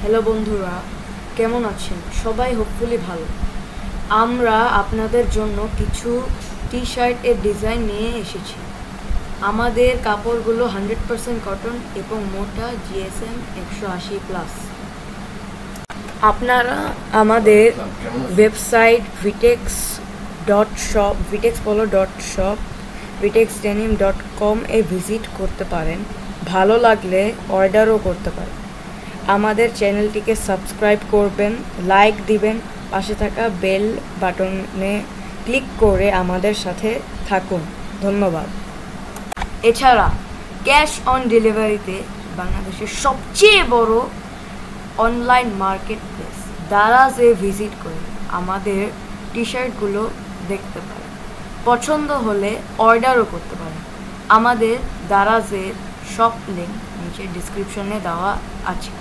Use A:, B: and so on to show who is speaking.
A: Hello বন্ধুরা, কেমন আছেন? সবাই হোপফুলি ভালো। আমরা আপনাদের জন্য কিছু টি শার্টের ডিজাইন নিয়ে এসেছি। আমাদের কাপড়গুলো 100% কটন এবং মোটা জিএসএম 180+। আপনারা আমাদের website vitexpolo.shop, vitexdenim.com a visit করতে পারেন। ভালো লাগলে অর্ডারও করতে পারেন। আমাদের চ্যানেলটিকে সাবস্ক্রাইব করবেন, লাইক দিবেন, পাশে থাকা বেল বাটনে ক্লিক করে আমাদের সাথে থাকুন। ধন্যবাদ। এছাড়া ক্যাশ অন ডেলিভারিতে বাংলাদেশের সবচেয়ে বড় অনলাইন মার্কেট প্লেস দারাজে ভিজিট করে আমাদের টি শার্টগুলো দেখতে পারেন। পছন্দ হলে অর্ডারও করতে পারেন। আমাদের দারাজের শপ লিঙ্ক নিচে ডিসক্রিপশনে দেওয়া আছে।